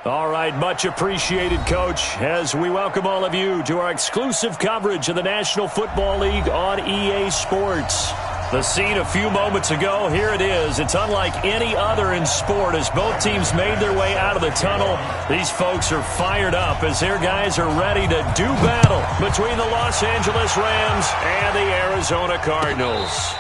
All right, much appreciated, Coach, as we welcome all of you to our exclusive coverage of the National Football League on EA Sports. The scene a few moments ago, here it is. It's unlike any other in sport as both teams made their way out of the tunnel. These folks are fired up as their guys are ready to do battle between the Los Angeles Rams and the Arizona Cardinals.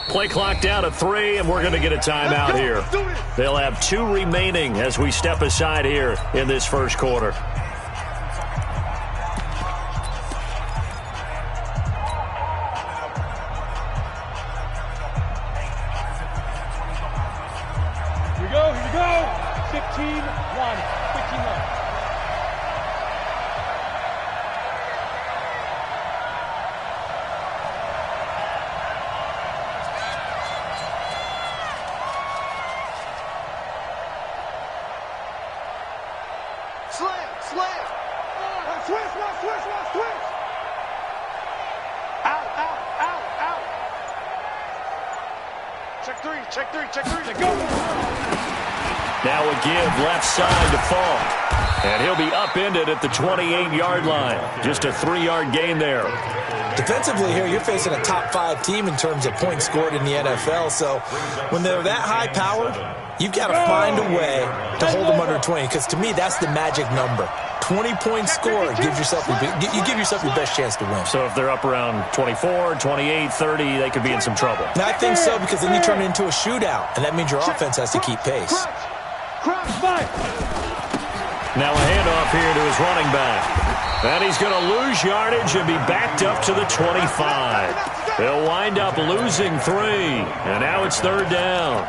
Play clock down to 3, and we're going to get a timeout here. They'll have 2 remaining as we step aside here in this first quarter. Here we go. 15-1. 15-1. Slam. Switch. Out. Check three. Go. Now a give left side to Falk. And he'll be upended at the 28-yard line. Just a 3-yard gain there. Defensively here, you're facing a top 5 team in terms of points scored in the NFL. So when they're that high-powered, you've got to find a way to hold them under 20. Because to me, that's the magic number. 20 points scored, you give yourself your best chance to win. So if they're up around 24, 28, 30, they could be in some trouble. And I think so, because then you turn it into a shootout, and that means your offense has to keep pace. Now a handoff here to his running back. And he's going to lose yardage and be backed up to the 25. He'll wind up losing 3. And now it's 3rd down.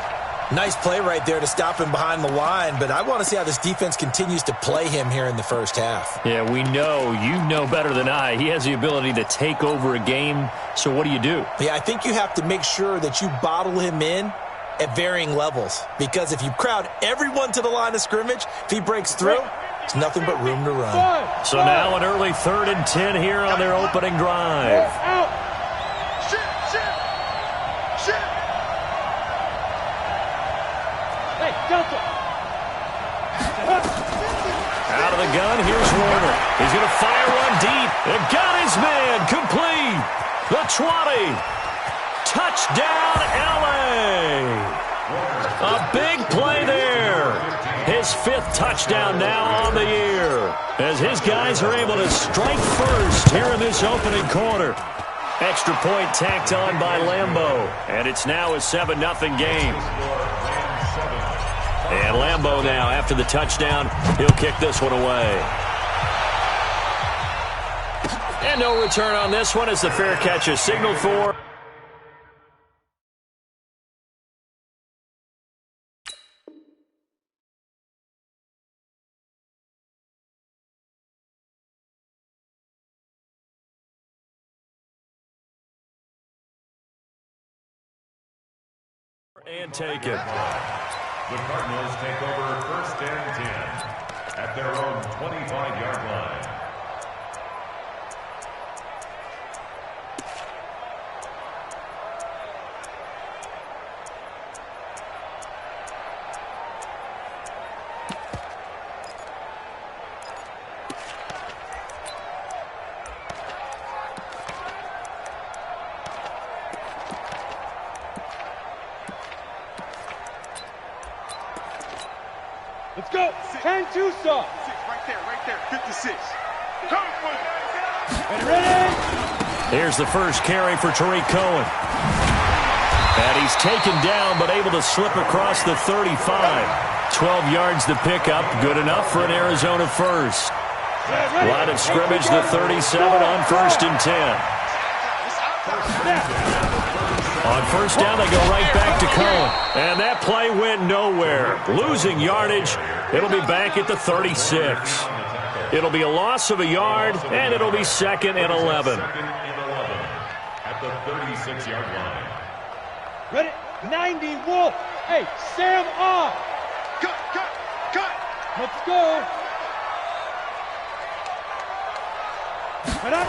Nice play right there to stop him behind the line, but I want to see how this defense continues to play him here in the first half. Yeah, we know. You know better than I. He has the ability to take over a game, so what do you do? Yeah, I think you have to make sure that you bottle him in at varying levels, because if you crowd everyone to the line of scrimmage, if he breaks through, it's nothing but room to run. So now an early 3rd and 10 here on their opening drive. Out of the gun, here's Warner. He's going to fire one deep. And got his man complete. The 20. Touchdown, L.A. A big play there. His 5th touchdown now on the year, as his guys are able to strike first here in this opening quarter. Extra point tacked on by Lambeau, and it's now a 7-0 game. And Lambeau now, after the touchdown, he'll kick this one away. And no return on this one as the fair catch is signaled for. And take it. The Cardinals take over 1st and 10 at their own 25-yard line. Let's go. 10-2 stop. Right there. 56. Ready? Here's the first carry for Tariq Cohen. And he's taken down, but able to slip across the 35. 12 yards to pick up. Good enough for an Arizona first. Line of scrimmage, the 37 on 1st and 10. On 1st down, they go right back to Cohen. And that play went nowhere. Losing yardage. It'll be back at the 36. It'll be a loss of a yard, and it'll be 2nd and 11. At the 36-yard line. Ready? 90 Wolf. Hey, Sam off. Cut, cut, cut. Let's go. Cut up.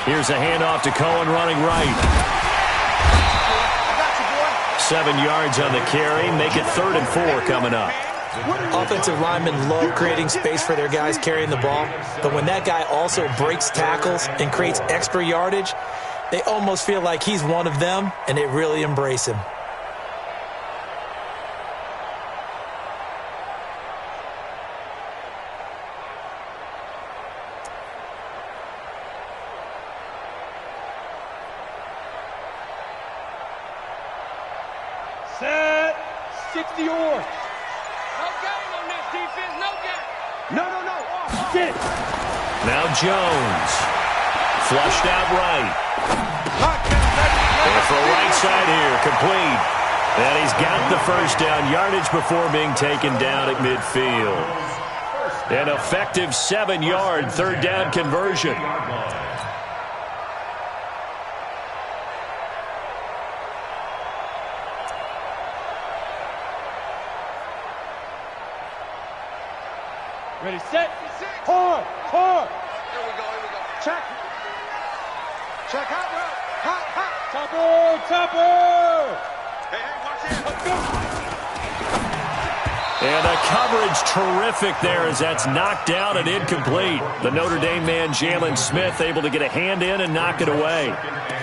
Here's a handoff to Cohen running right. 7 yards on the carry. Make it 3rd and 4 coming up. Offensive linemen love creating space for their guys carrying the ball, but when that guy also breaks tackles and creates extra yardage, they almost feel like he's one of them, and they really embrace him. Set. 60 or. No game on this defense, no game. No. Get it. Now Jones. Flushed out right. And for right side here, complete. And he's got the 1st down yardage before being taken down at midfield. An effective 7-yard 3rd down conversion. Ready, set. Hard. Here we go. Check. Check hot route. Topper. Hey, watch it. Let's go. And a coverage terrific there as that's knocked down and incomplete. The Notre Dame man, Jalen Smith, able to get a hand in and knock it away.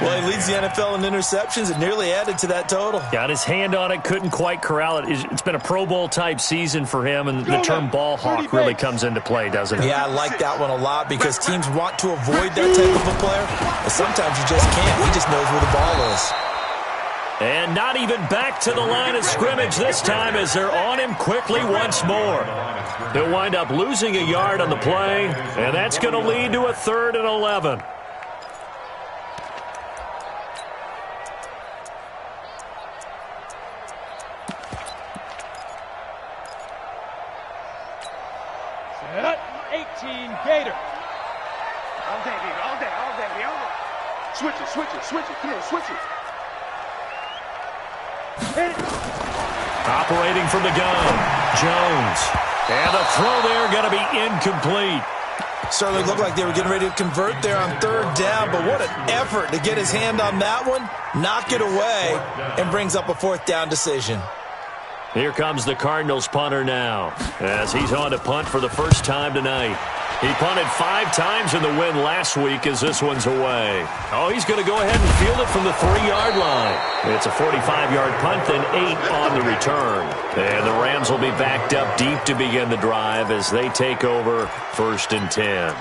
Well, he leads the NFL in interceptions and nearly added to that total. Got his hand on it, couldn't quite corral it. It's been a Pro Bowl-type season for him, and the term ball hawk really comes into play, doesn't it? Yeah, I like that one a lot because teams want to avoid that type of a player, but sometimes you just can't. He just knows where the ball is. And not even back to the line of scrimmage this time as they're on him quickly once more. He'll wind up losing a yard on the play, and that's going to lead to a 3rd and 11. Set. 18 Gator. All day, baby. All day. Switch it. Come on, switch it. Hit it. Operating from the gun, Jones. And the throw there going to be incomplete. Certainly looked like they were getting ready to convert there on 3rd down, but what an effort to get his hand on that one, knock it away, and brings up a 4th down decision. Here comes the Cardinals punter now as he's on to punt for the first time tonight. He punted 5 times in the win last week as this one's away. Oh, he's going to go ahead and field it from the 3-yard line. It's a 45-yard punt, then 8 on the return. And the Rams will be backed up deep to begin the drive as they take over 1st and 10.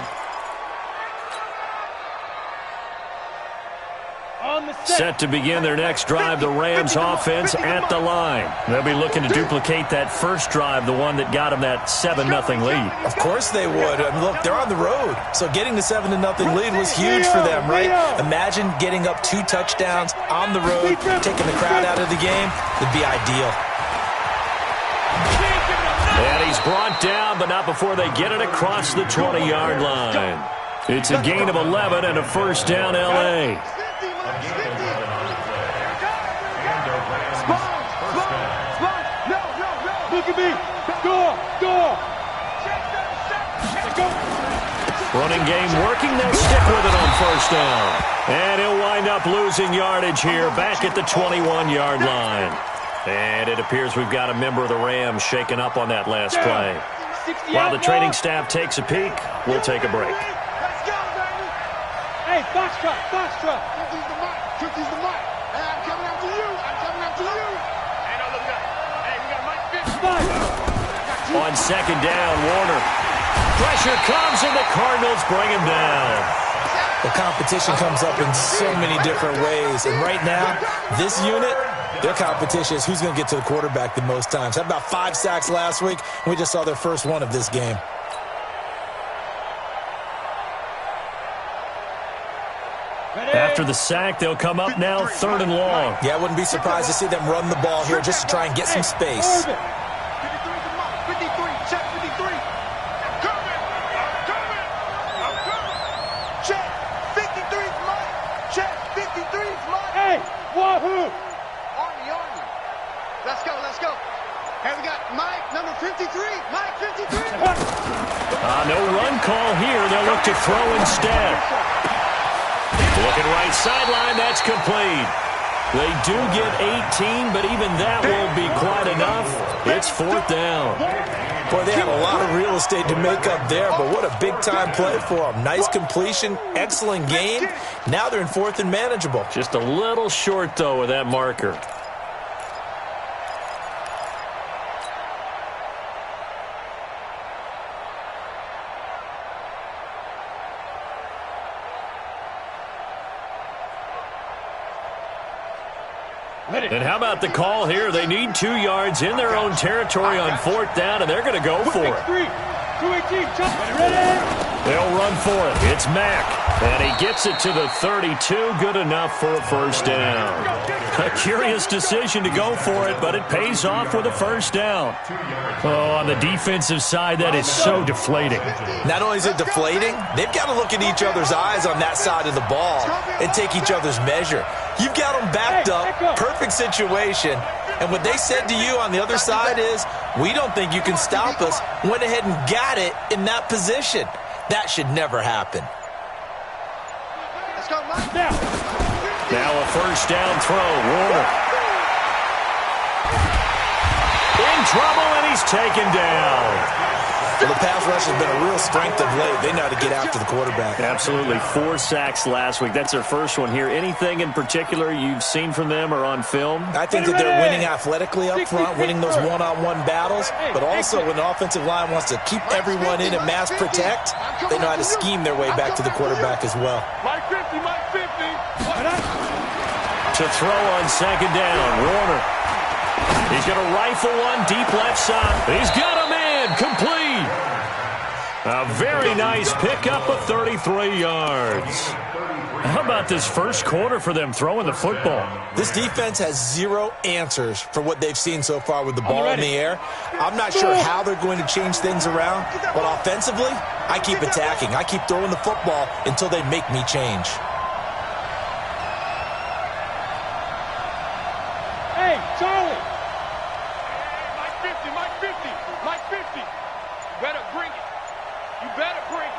Set to begin their next drive, the Rams offense at the line. They'll be looking to duplicate that first drive, the one that got them that 7-0 lead. Of course they would. I mean, look, they're on the road. So getting the 7-0 lead was huge for them, right? Imagine getting up 2 touchdowns on the road, taking the crowd out of the game. It'd be ideal. And he's brought down, but not before they get it across the 20-yard line. It's a gain of 11 and a 1st down, L.A. Look at me. Door. Running game working. They'll stick with it on 1st down. And he'll wind up losing yardage here back at the 21-yard line. And it appears we've got a member of the Rams shaken up on that last play. While the training staff takes a peek, we'll take a break. Let's go, baby. Hey, box truck. Cookies the mic. Hey, I'm coming after you. Hey, no, look up. Hey, we got Mike Fitz. On 2nd down, Warner. Pressure comes, and the Cardinals bring him down. The competition comes up in so many different ways. And right now, this unit, their competition is who's going to get to the quarterback the most times. Had about 5 sacks last week, and we just saw their first one of this game. After the sack, they'll come up now 3rd and long. Yeah, I wouldn't be surprised to see them run the ball here just to try and get some space. 53 is the mark. 53. Check 53. I'm coming. Check 53 is mine. Check 53 is mine. Hey, Wahoo! Army. Let's go. Here we got Mike, number 53. Mike, 53. No run call here. They'll look to throw instead. Looking right sideline. That's complete. They do get 18, but even that won't be quite enough. It's 4th down. Boy, they had a lot of real estate to make up there, but what a big-time play for them. Nice completion, excellent gain. Now they're in 4th and manageable. Just a little short, though, with that marker. And how about the call here? They need 2 yards in their own territory on 4th down, and they're going to go for it. 218, ready? They'll run for it. It's Mack, and he gets it to the 32. Good enough for a 1st down. A curious decision to go for it, but it pays off with a 1st down. Oh, on the defensive side, that is so deflating. Not only is it deflating, they've got to look in each other's eyes on that side of the ball and take each other's measure. You've got them backed up, perfect situation, and what they said to you on the other side is, we don't think you can stop us. Went ahead and got it in that position. That should never happen. Let's go, Mike. Now a 1st down throw. Warner. In trouble, and he's taken down. Well, the pass rush has been a real strength of late. They know how to get after the quarterback. Absolutely. 4 sacks last week. That's their first one here. Anything in particular you've seen from them or on film? I think that they're winning athletically up front, winning those one-on-one battles, but also when the offensive line wants to keep everyone in and mass protect, they know how to scheme their way back to the quarterback as well. Mike 50, Mike 50. To throw on 2nd down, Warner. He's going to rifle one deep left side. He's got him in, complete. A very nice pickup of 33 yards. How about this first quarter for them throwing the football? This defense has 0 answers for what they've seen so far with the ball in the air. I'm not sure how they're going to change things around, but offensively, I keep attacking. I keep throwing the football until they make me change. Hey, Charlie. Mike 50, Mike 50, Mike 50. You better bring it. You better bring it.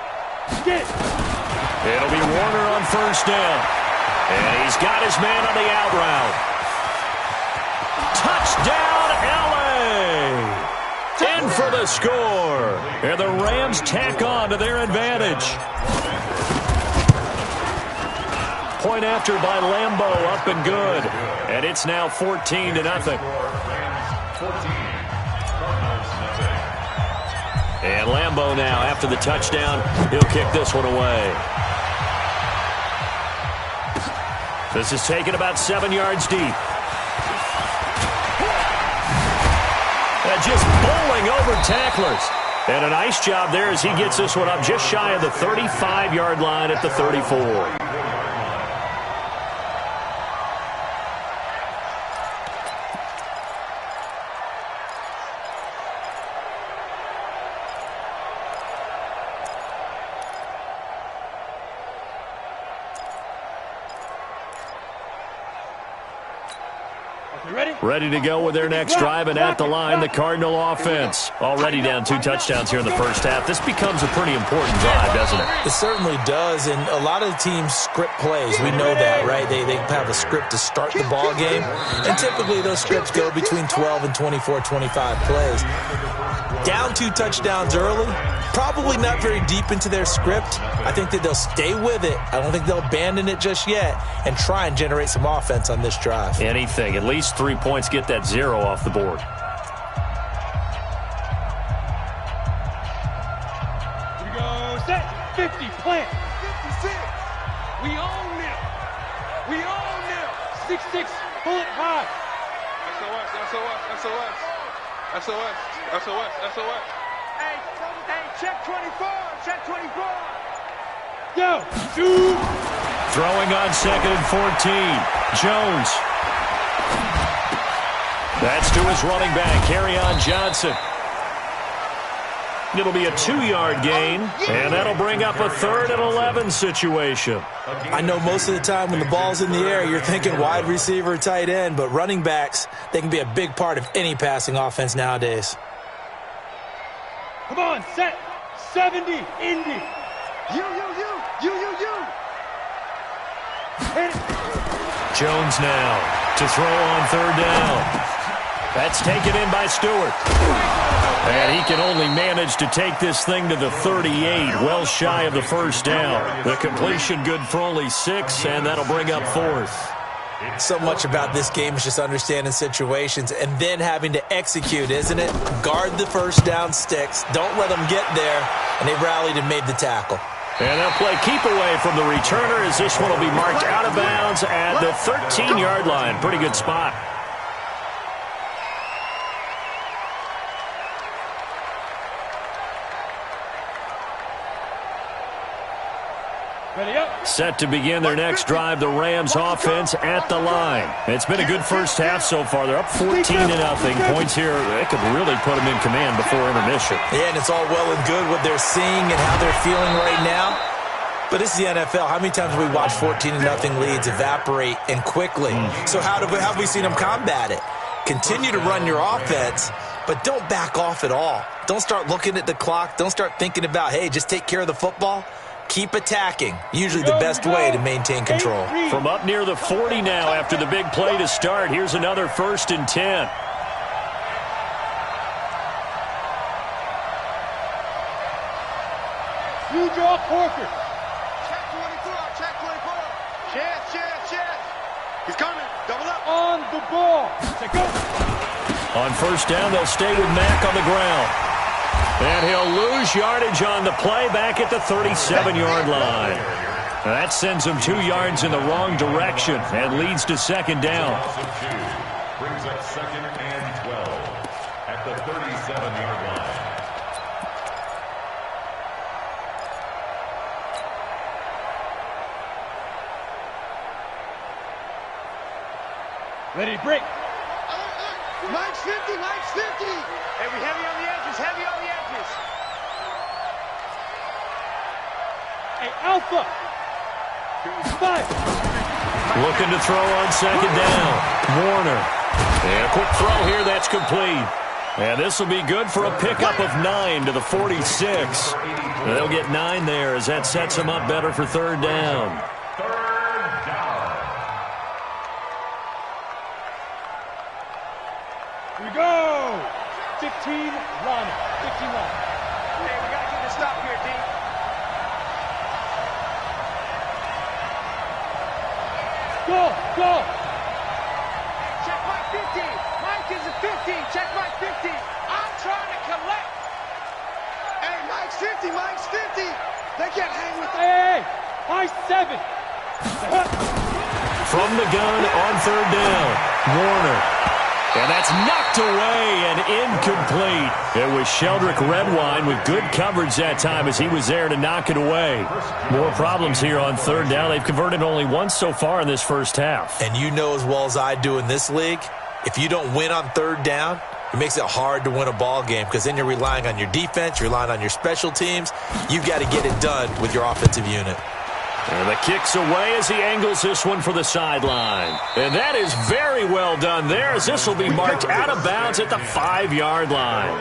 Get it. It'll be Warner on 1st down. And he's got his man on the out route. Touchdown, LA! In for the score. And the Rams tack on to their advantage. Point after by Lambeau, up and good. And it's now 14-0. And Lambeau now, after the touchdown, he'll kick this one away. This is taken about 7 yards deep. Just bowling over tacklers. And a nice job there as he gets this one up just shy of the 35-yard line at the 34. Ready to go with their next drive, and at the line, the Cardinal offense. Already down 2 touchdowns here in the first half. This becomes a pretty important drive, doesn't it? It certainly does, and a lot of the teams script plays. We know that, right? They have a script to start the ball game, and typically those scripts go between 12 and 24, 25 plays. Down 2 touchdowns early, probably not very deep into their script. I think that they'll stay with it. I don't think they'll abandon it just yet and try and generate some offense on this drive. Anything. At least 3 points, get that 0 off the board. Here we go. Set. 50. Plant. 56. We own them. We own them. 6-6. Pull it high. SOS. Hey, check 24. Check 24. Go. Two. Throwing on 2nd and 14. Jones. That's to his running back, Kerryon Johnson. It'll be a 2-yard gain, and that'll bring up a 3rd and 11 situation. I know most of the time when the ball's in the air, you're thinking wide receiver, tight end, but running backs, they can be a big part of any passing offense nowadays. Come on, set. 70, Indy. You. Hit it. Jones now to throw on 3rd down. That's taken in by Stewart. And he can only manage to take this thing to the 38, well shy of the 1st down. The completion good for only 6, and that'll bring up 4th. So much about this game is just understanding situations and then having to execute, isn't it? Guard the 1st down sticks. Don't let them get there. And they rallied and made the tackle. And they'll play keep away from the returner as this one will be marked out of bounds at the 13-yard line. Pretty good spot. Ready up. Set to begin their next drive, the Rams offense at the line. It's been a good first half so far. They're up 14-0. Points here, they could really put them in command before intermission. Yeah, and it's all well and good what they're seeing and how they're feeling right now. But this is the NFL. How many times have we watched 14-0 leads evaporate and quickly? So how have we seen them combat it? Continue to run your offense, but don't back off at all. Don't start looking at the clock. Don't start thinking about, hey, just take care of the football. Keep attacking. Usually the best way to maintain control. From up near the 40 now after the big play to start. Here's another 1st and 10. You draw Corker. Check 24. Chance. He's coming. Double up. On the ball. Say go. On 1st down, they'll stay with Mack on the ground. And he'll lose yardage on the play back at the 37-yard line. That sends him 2 yards in the wrong direction and leads to 2nd down. Brings up 2nd and 12 at the 37-yard line. Ready, break. Mike's 50. Hey, we heavy on the edges. Hey, Alpha. 5. Looking to throw on 2nd down. Warner. And a quick throw here, that's complete. And this will be good for a pickup of 9 to the 46. They'll get 9 there as that sets them up better for 3rd down. Here we go. 15 line. Hey, we got to get this stop here, D. Go. Check Mike 15. Mike is a 15. Check Mike 15. I'm trying to collect. Hey, Mike's 50. They can't hang with him. Hey, high 7. From the gun on 3rd down. Warner. And that's knocked away and incomplete. It was Sheldrick Redwine with good coverage that time as he was there to knock it away. More problems here on 3rd down. They've converted only once so far in this first half. And you know as well as I do in this league, if you don't win on 3rd down, it makes it hard to win a ball game because then you're relying on your defense, you're relying on your special teams. You've got to get it done with your offensive unit. And the kick's away as he angles this one for the sideline. And that is very well done there as this will be marked out of bounds at the 5-yard line.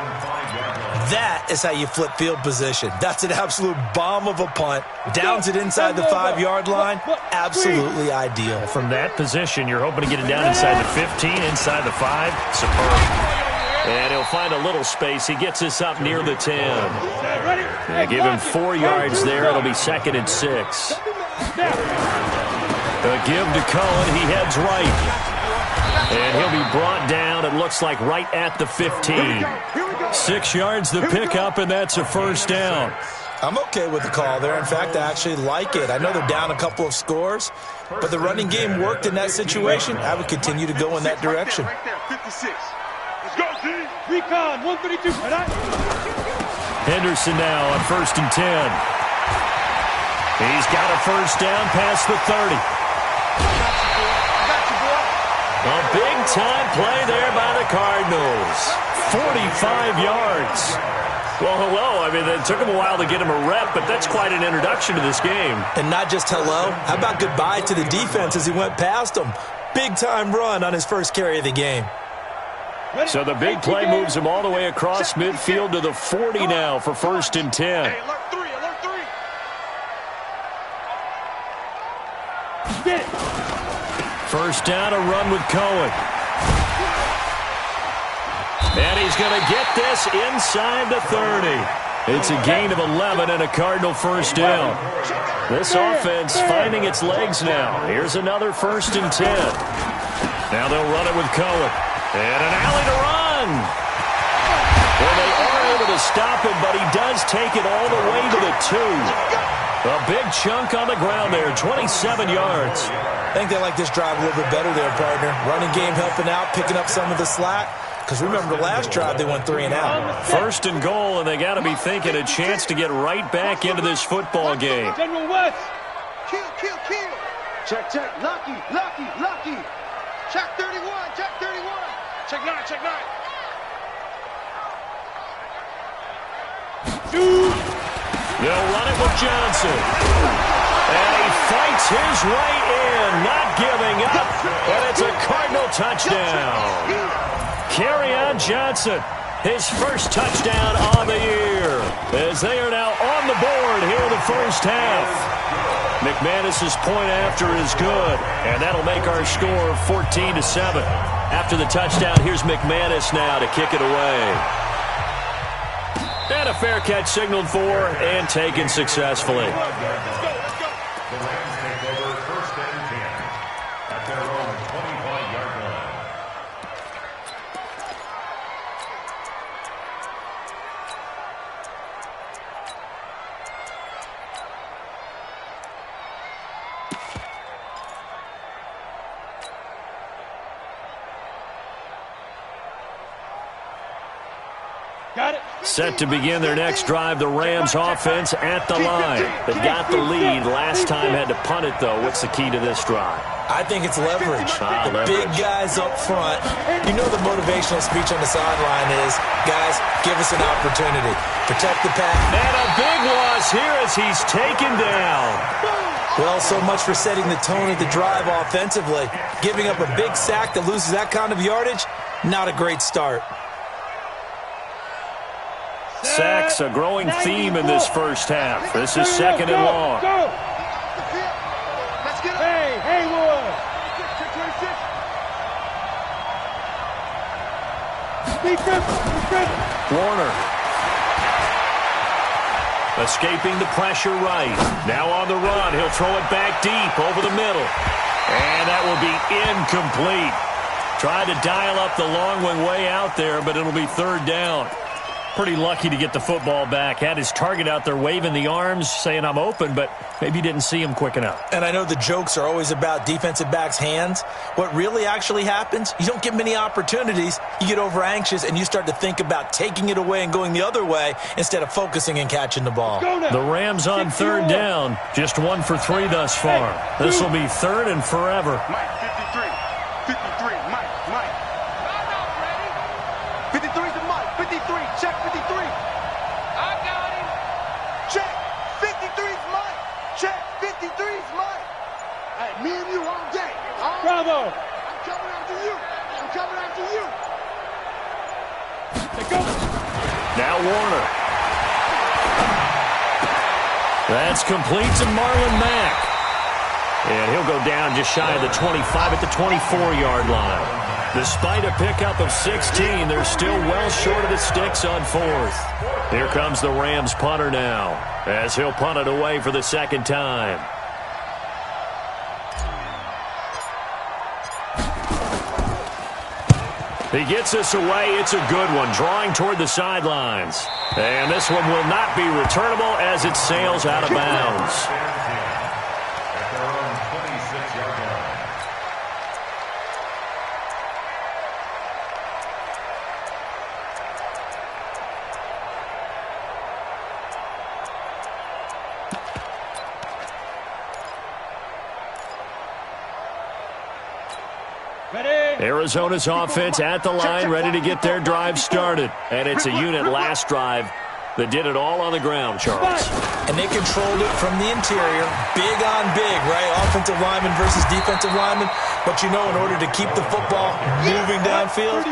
That is how you flip field position. That's an absolute bomb of a punt. Downs it inside the 5-yard line. Absolutely ideal. From that position, you're hoping to get it down inside the 15, inside the 5. Superb. And he'll find a little space. He gets this up near the 10. Give him 4 yards there. It'll be 2nd and 6. A give to Cohen. He heads right. And he'll be brought down, it looks like, right at the 15. 6 yards the pickup, and that's a 1st down. I'm okay with the call there. In fact, I actually like it. I know they're down a couple of scores, but the running game worked in that situation. I would continue to go in that direction. Right there, 56. Let's go, D. Recon, 132. Henderson now on 1st and 10. He's got a first down past the 30. A big-time play there by the Cardinals. 45 yards. Well, hello. I mean, it took him a while to get him a rep, but that's quite an introduction to this game. And not just hello. How about goodbye to the defense as he went past them? Big-time run on his first carry of the game. So the big play moves him all the way across midfield to the 40 now for 1st and 10. Hey, alert 3, alert 3. Get it. First down, a run with Cohen. And he's going to get this inside the 30. It's a gain of 11 and a Cardinal first down. This offense finding its legs now. Here's another 1st and 10. Now they'll run it with Cohen. And an alley to run. Well, they are able to stop him, but he does take it all the way to the 2. A big chunk on the ground there, 27 yards. I think they like this drive a little bit better there, partner. Running game helping out, picking up some of the slack. Because remember, the last drive, they went 3 and out. 1st and goal, and they got to be thinking a chance to get right back into this football game. General West. Kill, kill, kill. Check, check. Lucky, lucky, lucky. Check 31, check 31. Check 9, check 9. They'll run it with Johnson. And he fights his way in, not giving up. And it's a Cardinal touchdown. Kerryon Johnson, his first touchdown of the year, as they are now on the board here in the first half. McManus's point after is good, and that'll make our score 14-7. After the touchdown, here's McManus now to kick it away. And a fair catch signaled for and taken successfully. The Rams take over 1st and 10 at their own 25-yard line. Got it. Set to begin their next drive, the Rams offense at the line. They got the lead. Last time had to punt it, though. What's the key to this drive? I think it's leverage. The leverage. big guys up front. You know the motivational speech on the sideline is, guys, give us an opportunity. Protect the pack. And a big loss here as he's taken down. Well, so much for setting the tone of the drive offensively. Giving up a big sack that loses that kind of yardage, not a great start. Sacks, a growing theme in this first half. This is 2nd and long. Go. Let's get up. Hey, Haywood. Defense. Warner. Escaping the pressure right. Now on the run. He'll throw it back deep over the middle. And that will be incomplete. Tried to dial up the long one way out there, but it'll be 3rd down. Pretty lucky to get the football back. Had his target out there waving the arms, saying I'm open, but maybe didn't see him quick enough. And I know the jokes are always about defensive backs' hands. What really actually happens, you don't get many opportunities. You get over anxious, and you start to think about taking it away and going the other way instead of focusing and catching the ball. The Rams on 3rd down. Just 1 for 3 thus far. This will be 3rd and forever. Mike, 53. 53, Mike. 53's the Mike. 53, check 53. I got him. Check 53's Mike. Check 53's Mike. Hey, me and you all day. Bravo. I'm coming after you. I'm coming after you. Let's go. Now Warner. That's complete to Marlon Mack. And he'll go down just shy of the 25 at the 24-yard line. Despite a pickup of 16, they're still well short of the sticks on 4th. Here comes the Rams punter now, as he'll punt it away for the 2nd time. He gets this away. It's a good one, drawing toward the sidelines. And this one will not be returnable as it sails out of bounds. At their own 26-yard line. Arizona's offense at the line, ready to get their drive started. And it's a unit last drive that did it all on the ground, Charles. And they controlled it from the interior, big on big, right? Offensive lineman versus defensive lineman. But you know, in order to keep the football moving downfield,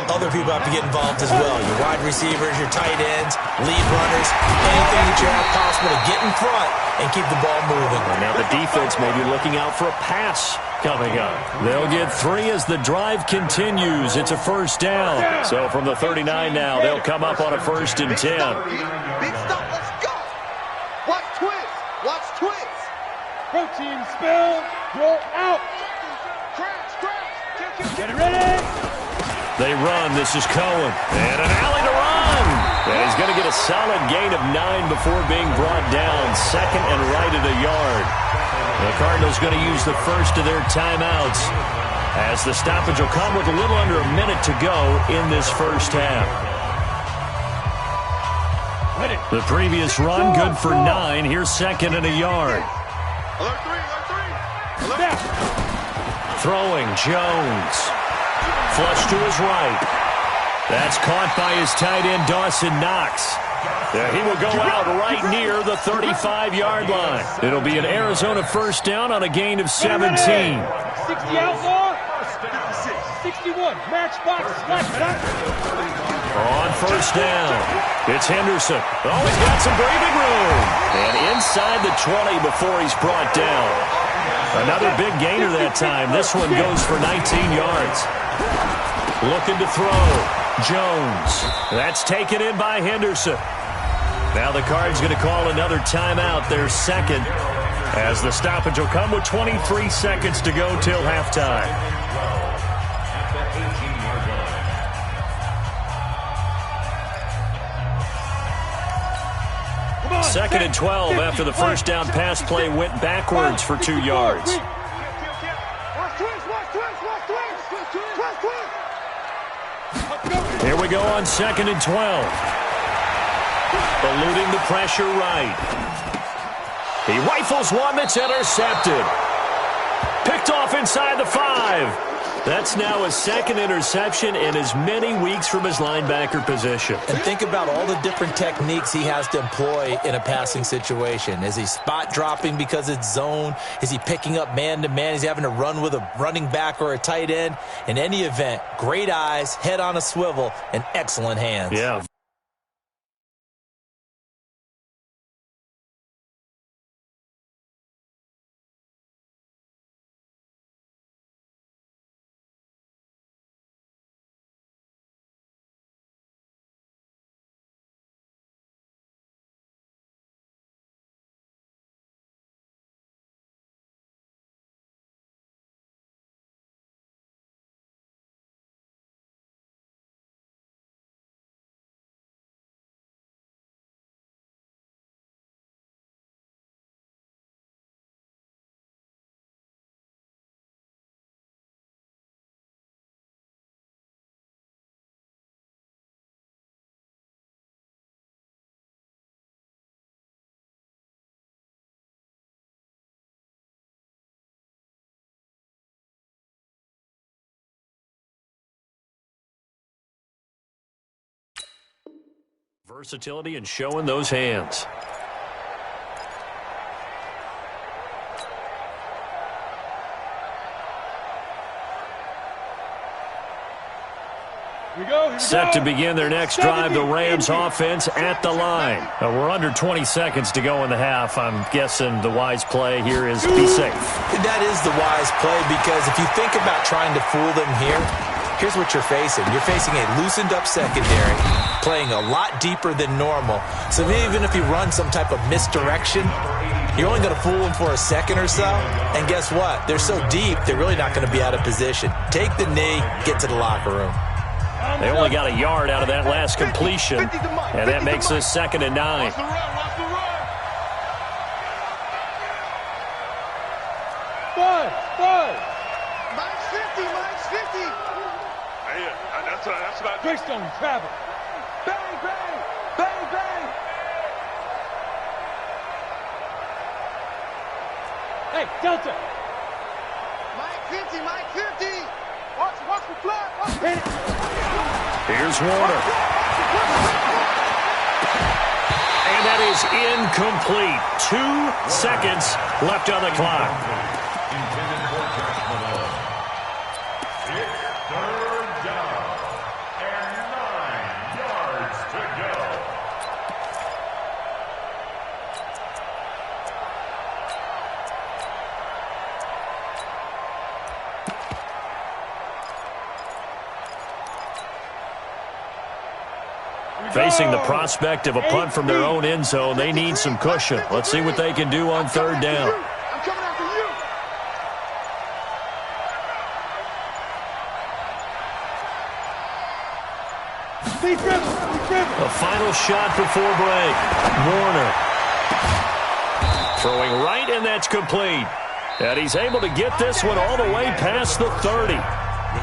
other people have to get involved as well. Your wide receivers, your tight ends, lead runners, anything that you have possible to get in front and keep the ball moving. And now the defense may be looking out for a pass coming up. They'll get 3 as the drive continues. It's a first down. So from the 39 now, they'll come up on a 1st and 10. Big stop, let's go. Watch twins. Watch twins. Protein spill. Roll out. Crouch. Get it ready. They run. This is Cohen. And an alley to run. And he's going to get a solid gain of 9 before being brought down. 2nd and right at a yard. The Cardinals going to use the first of their timeouts as the stoppage will come with a little under a minute to go in this first half. The previous run, good for 9. Here's 2nd and a yard. Alert 3. Throwing, Jones. Flush to his right. That's caught by his tight end, Dawson Knox. He will go out right near the 35-yard line. It'll be an Arizona first down on a gain of 17. 60 outlaw. 61 matchbox slash. On first down, it's Henderson. Oh, he's got some breathing room. And inside the 20 before he's brought down. Another big gainer that time. This one goes for 19 yards. Looking to throw. Jones. That's taken in by Henderson. Now the Cards going to call another timeout, their 2nd, as the stoppage will come with 23 seconds to go till halftime. Second and 12 after the first down pass play went backwards for 2 yards. Here we go on 2nd and 12. Eluding the pressure right. He rifles one that's intercepted. Picked off inside the 5. That's now his 2nd interception in as many weeks from his linebacker position. And think about all the different techniques he has to employ in a passing situation. Is he spot dropping because it's zone? Is he picking up man-to-man? Is he having to run with a running back or a tight end? In any event, great eyes, head on a swivel, and excellent hands. Yeah. Versatility and showing those hands. Set to begin their next drive, the Rams offense at the line. We're under 20 seconds to go in the half. I'm guessing the wise play here is be safe. That is the wise play, because if you think about trying to fool them here, here's what you're facing. You're facing a loosened up secondary, playing a lot deeper than normal. So even if you run some type of misdirection, you're only going to fool them for a second or so. And guess what? They're so deep, they're really not going to be out of position. Take the knee, get to the locker room. They only got a yard out of that last completion, and that makes us 2nd and 9. Watch the run. Mike's 50. Hey, that's about Greystone travel. Bang. Hey, Delta. Mike 50. Watch the flag. Here's Warner. And that is incomplete. 2 seconds left on the clock. Intended for Josh Malone. It's third down and 9 yards to go. Facing the prospect of a punt from their own end zone, they need some cushion. Let's see what they can do on third down. I'm coming after you. A final shot before break. Warner. Throwing right, and that's complete. And he's able to get this one all the way past the 30.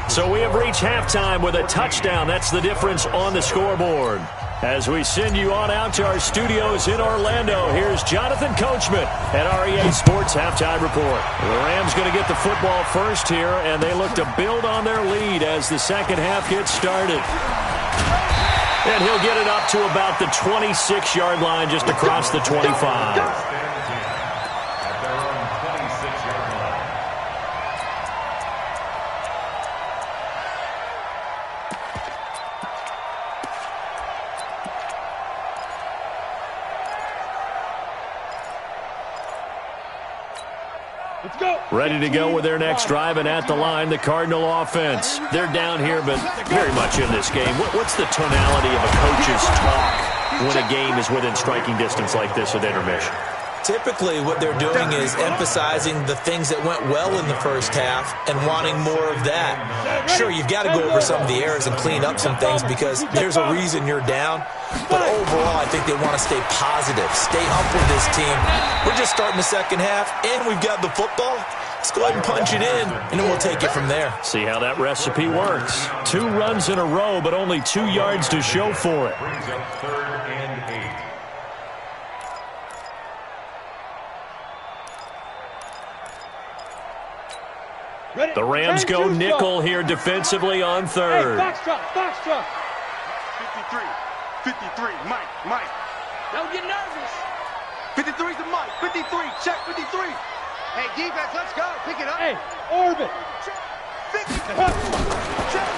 So we have reached halftime with a touchdown. That's the difference on the scoreboard. As we send you on out to our studios in Orlando, here's Jonathan Coachman at REA Sports Halftime Report. The Rams going to get the football first here, and they look to build on their lead as the second half gets started. And he'll get it up to about the 26-yard line, just across the 25. Ready to go with their next drive, and at the line, the Cardinal offense. They're down here, but very much in this game. What's the tonality of a coach's talk when a game is within striking distance like this at intermission? Typically, what they're doing is emphasizing the things that went well in the first half and wanting more of that. Sure, you've got to go over some of the errors and clean up some things because there's a reason you're down. But overall, I think they want to stay positive, stay up with this team. We're just starting the second half, and we've got the football. Let's go ahead and punch it in, and then we'll take it from there. See how that recipe works. 2 runs in a row, but only 2 yards to show for it. Brings up third and 8. The Rams go nickel here defensively on third. Hey, Foxtrot. 53, Mike. Don't get nervous. 53's the Mike. 53, check 53. Hey, defense, let's go. Pick it up. Hey, orbit. 50.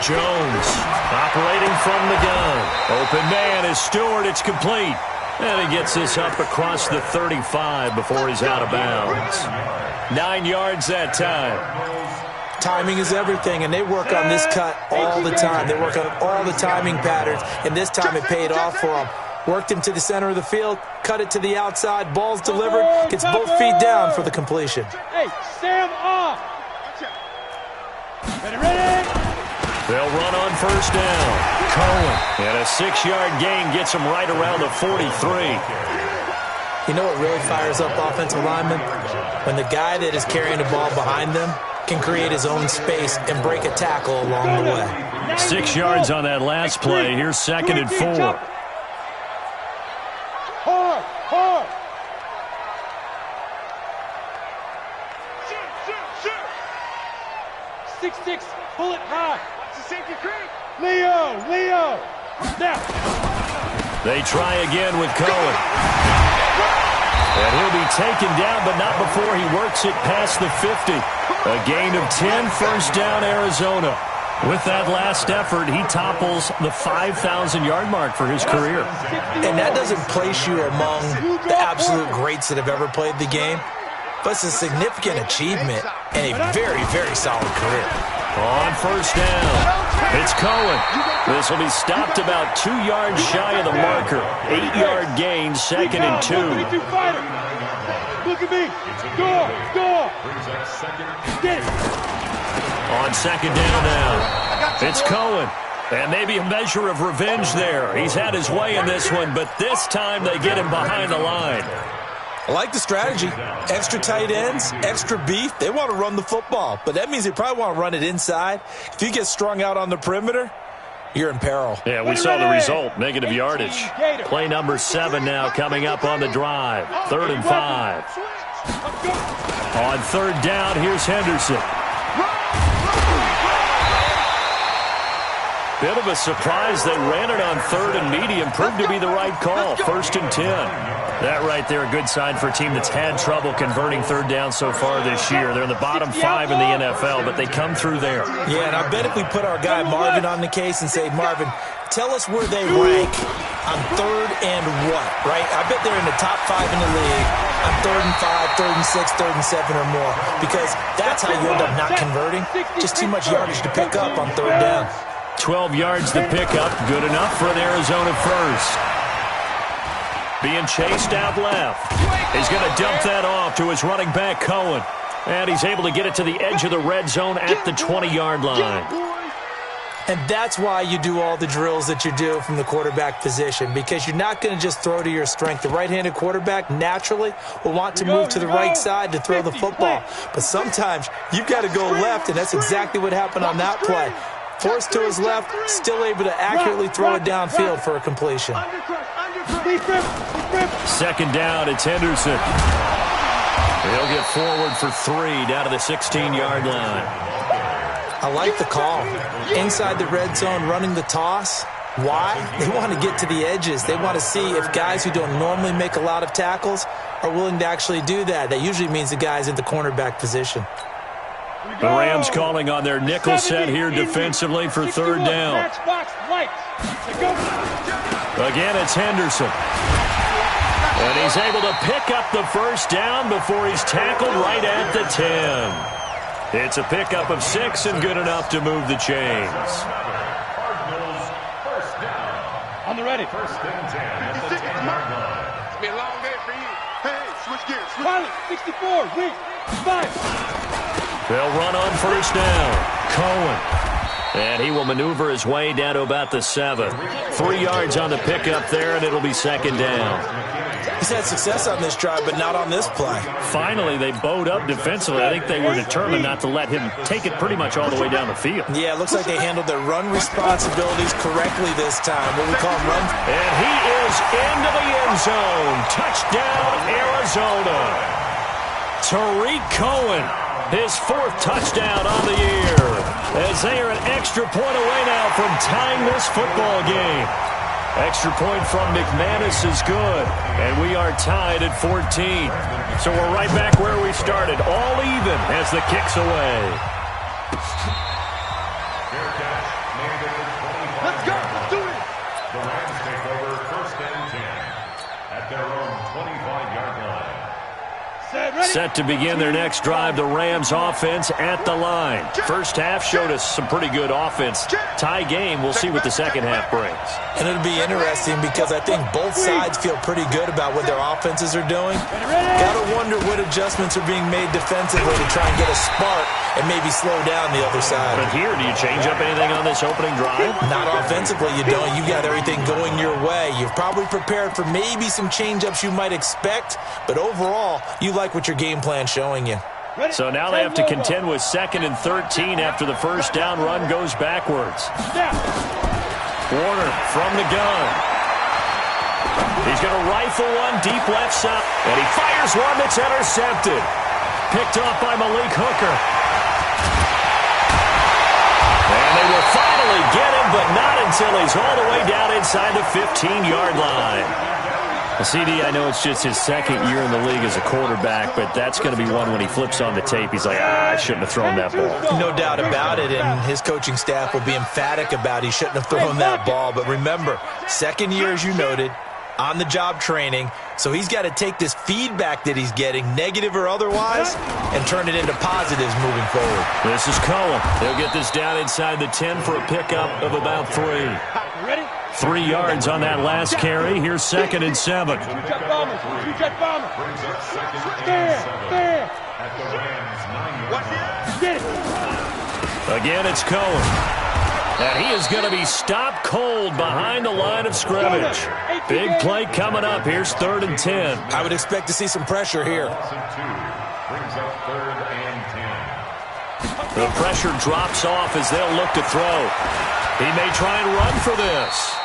Jones operating from the gun. Open man is Stewart. It's complete. And he gets this up across the 35 before he's out of bounds. 9 yards that time. Timing is everything, and they work on this cut all the time. They work on all the timing patterns, and this time it paid off for them. Worked him to the center of the field, cut it to the outside, ball's delivered, gets both feet down for the completion. Hey, Sam off. Ready? They'll run on first down. Cohen, and a 6-yard gain gets him right around the 43. You know what really fires up offensive linemen? When the guy that is carrying the ball behind them can create his own space and break a tackle along the way. 6 yards on that last play. Here's 2nd and 4. Hard. Shoot. 6-6, pull it high. Watch the safety creep. Leo. Now. They try again with Cohen. And he'll be taken down, but not before he works it past the 50. A gain of 10, first down, Arizona. With that last effort, he topples the 5,000-yard mark for his career. And that doesn't place you among the absolute greats that have ever played the game, but it's a significant achievement and a very, very solid career. On first down, it's Cohen. This will be stopped about 2 yards shy of the marker. 8-yard gain, 2nd and 2. Look at me. Go. Get it. On 2nd down now, it's Cohen. And maybe a measure of revenge there. He's had his way in this one, but this time they get him behind the line. I like the strategy. Extra tight ends, extra beef. They want to run the football, but that means they probably want to run it inside. If you get strung out on the perimeter, you're in peril. Yeah, we saw the result, negative yardage. Play number 7 now coming up on the drive. 3rd and 5. On 3rd down, here's Henderson. Bit of a surprise. They ran it on 3rd and medium. Proved to be the right call. 1st and 10. That right there, a good sign for a team that's had trouble converting 3rd down so far this year. They're in the bottom 5 in the NFL, but they come through there. Yeah, and I bet if we put our guy Marvin on the case and say, Marvin, tell us where they rank on 3rd and what, right? I bet they're in the top 5 in the league on 3rd and 5, 3rd and 6, 3rd and 7 or more, because that's how you end up not converting. Just too much yardage to pick up on 3rd down. 12 yards to pick up. Good enough for an Arizona first. Being chased out left. He's going to dump that off to his running back, Cohen. And he's able to get it to the edge of the red zone at the 20-yard line. And that's why you do all the drills that you do from the quarterback position, because you're not going to just throw to your strength. The right-handed quarterback naturally will want to move to the right side to throw the football. But sometimes you've got to go left, and that's exactly what happened on that play. Forced to his left, still able to accurately throw it downfield for a completion. 2nd down, it's Henderson. He'll get forward for 3 down to the 16-yard line. I like the call. Inside the red zone, running the toss. Why? They want to get to the edges. They want to see if guys who don't normally make a lot of tackles are willing to actually do that. That usually means the guys in the cornerback position. The Rams calling on their nickel set here defensively for 3rd down. Again, it's Henderson. And he's able to pick up the 1st down before he's tackled right at the 10. It's a pickup of 6 and good enough to move the chains. On the ready. 1st and 10 at the 10-yard line. It's been a long day for you. Hey, switch gears. Pilot, 64, weak, 5. They'll run on 1st down. Cohen. And he will maneuver his way down to about the 7. 3 yards on the pickup there, and it'll be 2nd down. He's had success on this drive, but not on this play. Finally, they bowed up defensively. I think they were determined not to let him take it pretty much all the way down the field. Yeah, it looks like they handled their run responsibilities correctly this time. What we call run. And he is into the end zone. Touchdown, Arizona. Tariq Cohen, his 4th touchdown on the year, as they are an extra point away now from tying this football game. Extra point from McManus is good, and we are tied at 14. So we're right back where we started, all even as the kick's away. Fair catch made at the 25. Let's go. Let's do it. The Rams take over 1st and 10 at their own 25-yard line. Set to begin their next drive, the Rams offense at the line. First half showed us some pretty good offense. Tie game, we'll see what the second half brings. And it'll be interesting because I think both sides feel pretty good about what their offenses are doing. Got to wonder what adjustments are being made defensively to try and get a spark and maybe slow down the other side. But here, do you change up anything on this opening drive? Not offensively, you don't. You got everything going your way. You've probably prepared for maybe some change-ups you might expect, but overall, you like what your game plan's showing you. So now they have to contend with 2nd and 13 after the 1st down run goes backwards. Warner from the gun. He's going to rifle one deep left side, and he fires one that's intercepted. Picked off by Malik Hooker. And they will finally get him, but not until he's all the way down inside the 15-yard line. CD, I know it's just his 2nd year in the league as a quarterback, but that's going to be one when he flips on the tape. He's like, I shouldn't have thrown that ball. No doubt about it, and his coaching staff will be emphatic about he shouldn't have thrown that ball. But remember, 2nd year, as you noted, on-the-job training, so he's got to take this feedback that he's getting, negative or otherwise, and turn it into positives moving forward. This is Cohen. He'll get this down inside the 10 for a pickup of about 3. Ready? 3 yards on that last carry. Here's 2nd and 7. Two-jet bombers. Two-jet bomber. Brings up 2nd and 7 at the Rams' 9-yard line. Get it. Again, it's Cohen. And he is going to be stopped cold behind the line of scrimmage. Big play coming up. Here's 3rd and 10. I would expect to see some pressure here. Brings up 3rd and 10. The pressure drops off as they'll look to throw. He may try and run for this.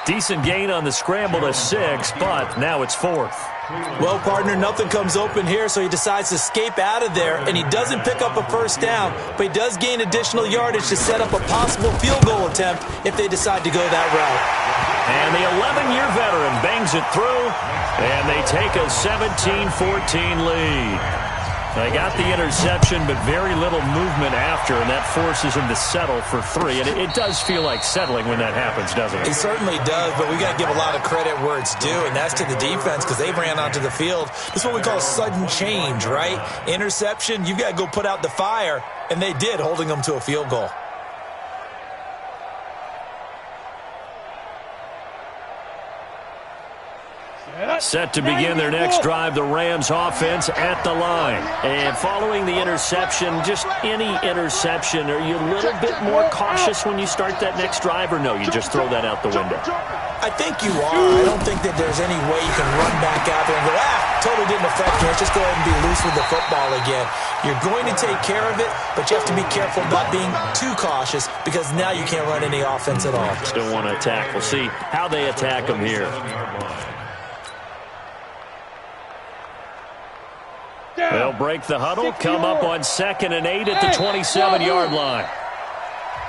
Decent gain on the scramble to 6, but now it's 4th. Well, partner, nothing comes open here, so he decides to escape out of there, and he doesn't pick up a first down, but he does gain additional yardage to set up a possible field goal attempt if they decide to go that route. And the 11-year veteran bangs it through, and they take a 17-14 lead. They got the interception, but very little movement after, and that forces him to settle for 3. And it does feel like settling when that happens, doesn't it? It certainly does, but we got to give a lot of credit where it's due, and that's to the defense because they ran onto the field. This is what we call sudden change, right? Interception, you got to go put out the fire, and they did, holding them to a field goal. Set to begin their next drive, the Rams offense at the line. And following the interception, just any interception, are you a little bit more cautious when you start that next drive, or no, you just throw that out the window? I think you are. I don't think that there's any way you can run back out there and go, totally didn't affect me. Let's just go ahead and be loose with the football again. You're going to take care of it, but you have to be careful about being too cautious because now you can't run any offense at all. Still want to attack. We'll see how they attack them here. They'll break the huddle, come up on 2nd and 8 at the 27-yard line.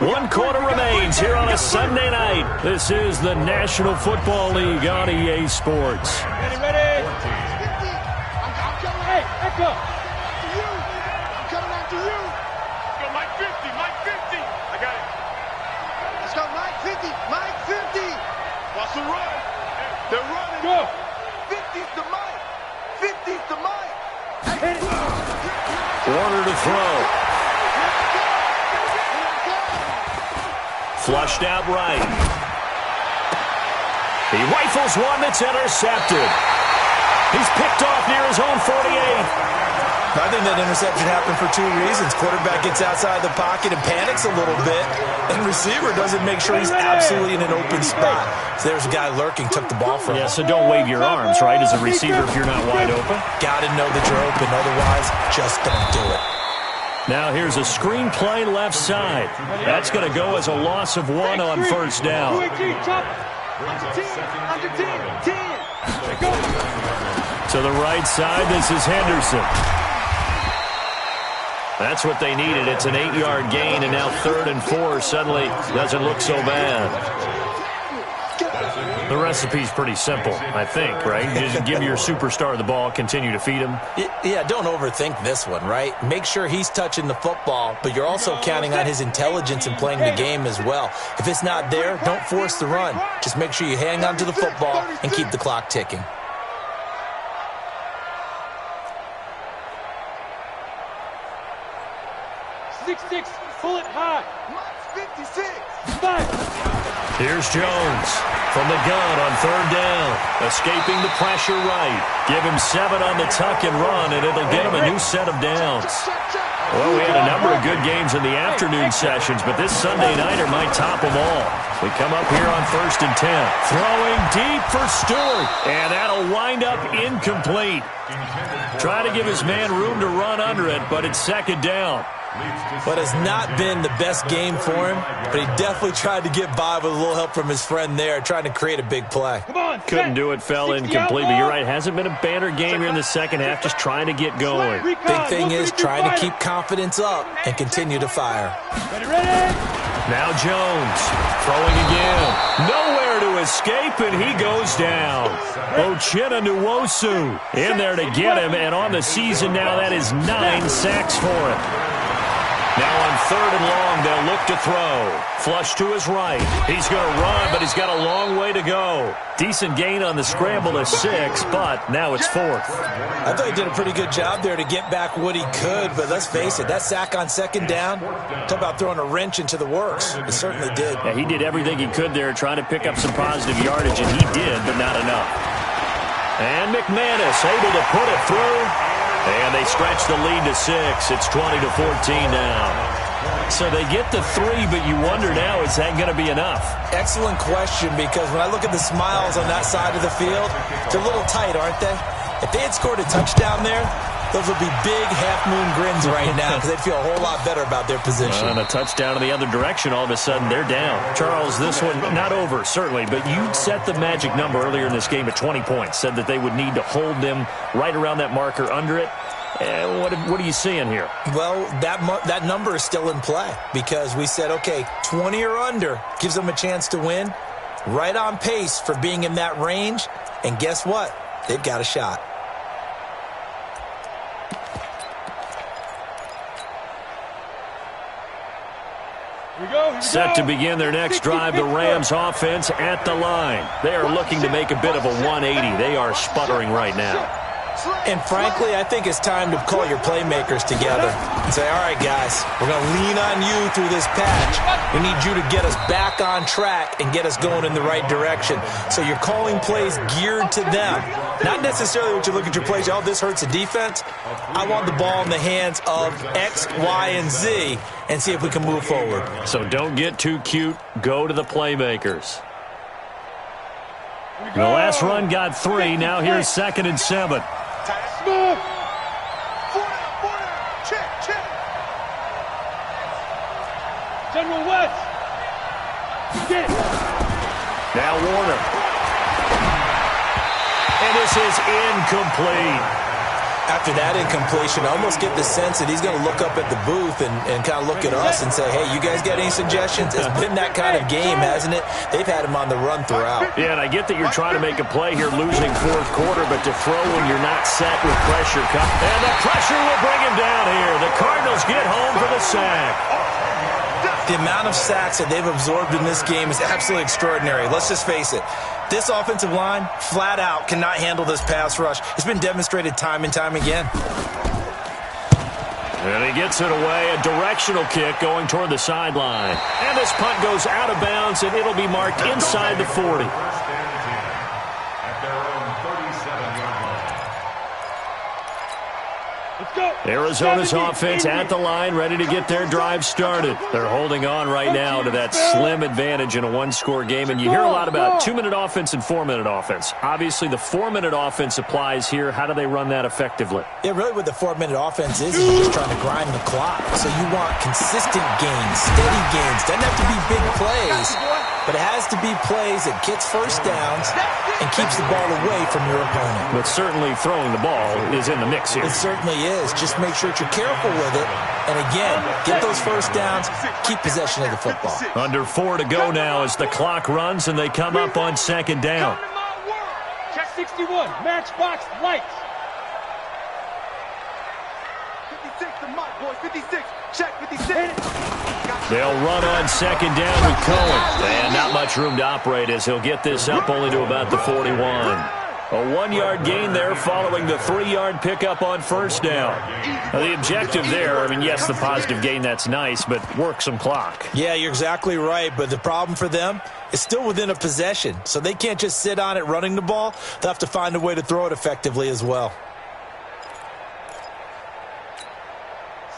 1 quarter remains here on a Sunday night. This is the National Football League on EA Sports. Ready? Hey, echo. I'm coming after you. Go, Mike 50, Mike 50. I got it. Let's go, Mike 50, Mike 50. Watch the run. They're running. Go. 50's to Mike. 50's to Mike. Warner to throw. Flushed out right. He rifles one that's intercepted. He's picked off near his own 48. I think that interception happened for 2 reasons. Quarterback gets outside the pocket and panics a little bit, and receiver doesn't make sure he's absolutely in an open spot. So there's a guy lurking, took the ball from him. Yeah, so don't wave your arms, right, as a receiver if you're not wide open. Got to know that you're open, otherwise just don't do it. Now here's a screen play left side. That's going to go as a loss of 1 on first down. Under 10, 10. Go. To the right side, this is Henderson. That's what they needed. It's an 8-yard gain, and now 3rd and 4 suddenly doesn't look so bad. The recipe's pretty simple, I think, right? You just give your superstar the ball, continue to feed him. Yeah, don't overthink this one, right? Make sure he's touching the football, but you're also counting on his intelligence in playing the game as well. If it's not there, don't force the run. Just make sure you hang on to the football and keep the clock ticking. Six, pull it high. Mike's 56. Here's Jones from the gun on 3rd down. Escaping the pressure right. Give him 7 on the tuck and run, and it'll get him a new set of downs. Well, we had a number of good games in the afternoon sessions, but this Sunday nighter might top them all. We come up here on 1st and 10. Throwing deep for Stewart, and that'll wind up incomplete. Try to give his man room to run under it, but it's 2nd down. What has not been the best game for him, but he definitely tried to get by with a little help from his friend there, trying to create a big play. Come on, couldn't do it, fell incomplete, but you're right, hasn't been a banner game here in the second half, just trying to get going. Big thing is trying to keep confidence up and continue to fire. Ready? Now Jones, throwing again. Nowhere to escape, and he goes down. Ochena Nwosu in there to get him, and on the season now, that is 9 sacks for him. Now on 3rd and long, they'll look to throw. Flush to his right. He's going to run, but he's got a long way to go. Decent gain on the scramble to 6, but now it's 4th. I thought he did a pretty good job there to get back what he could, but let's face it, that sack on 2nd down, talk about throwing a wrench into the works. It certainly did. Yeah, he did everything he could there, trying to pick up some positive yardage, and he did, but not enough. And McManus able to put it through. And they stretch the lead to 6. It's 20-14 now. So they get the 3, but you wonder now, is that going to be enough? Excellent question, because when I look at the smiles on that side of the field, they're a little tight, aren't they? If they had scored a touchdown there, those will be big half-moon grins right now because they feel a whole lot better about their position. And a touchdown in the other direction, all of a sudden they're down. Charles, this one not over, certainly, but you set the magic number earlier in this game at 20 points, said that they would need to hold them right around that marker under it. What are you seeing here? Well, that number is still in play because we said, okay, 20 or under gives them a chance to win. Right on pace for being in that range. And guess what? They've got a shot. Set to begin their next drive, the Rams offense at the line. They are looking to make a bit of a 180. They are sputtering right now. And frankly, I think it's time to call your playmakers together and say, all right, guys, we're going to lean on you through this patch. We need you to get us back on track and get us going in the right direction. So you're calling plays geared to them. Not necessarily what you look at your plays, oh, this hurts the defense. I want the ball in the hands of X, Y, and Z and see if we can move forward. So don't get too cute. Go to the playmakers. The last run got 3. Now here's 2nd and 7. Move. 4 down. Check. General West. Get. Now Warner. And this is incomplete. After that incompletion, I almost get the sense that he's going to look up at the booth and kind of look at us and say, hey, you guys got any suggestions? It's been that kind of game, hasn't it? They've had him on the run throughout. Yeah, and I get that you're trying to make a play here, losing 4th quarter, but to throw when you're not set with pressure. And the pressure will bring him down here. The Cardinals get home for the sack. The amount of sacks that they've absorbed in this game is absolutely extraordinary. Let's just face it. This offensive line, flat out, cannot handle this pass rush. It's been demonstrated time and time again. And he gets it away, a directional kick going toward the sideline. And this punt goes out of bounds, and it'll be marked inside the 40. Arizona's offense at the line, ready to get their drive started. They're holding on right now to that slim advantage in a one-score game. And you hear a lot about 2-minute offense and 4-minute offense. Obviously, the 4-minute offense applies here. How do they run that effectively? Yeah, really what the 4-minute offense is you're just trying to grind the clock. So you want consistent gains, steady gains. Doesn't have to be big plays, but it has to be plays that gets first downs and keeps the ball away from your opponent. But certainly throwing the ball is in the mix here. It certainly is. Just make sure that you're careful with it. And again, get those first downs, keep possession of the football. Under 4 to go now as the clock runs and they come up on 2nd down. Check 61, matchbox lights. 56 to Mike, boys. 56. Check 56. They'll run on 2nd down with Cohen. And not much room to operate as he'll get this up only to about the 41. A 1-yard gain there following the 3-yard pickup on 1st down. Now, the objective there, I mean, yes, the positive gain, that's nice, but work some clock. Yeah, you're exactly right, but the problem for them is still within a possession. So they can't just sit on it running the ball. They'll have to find a way to throw it effectively as well.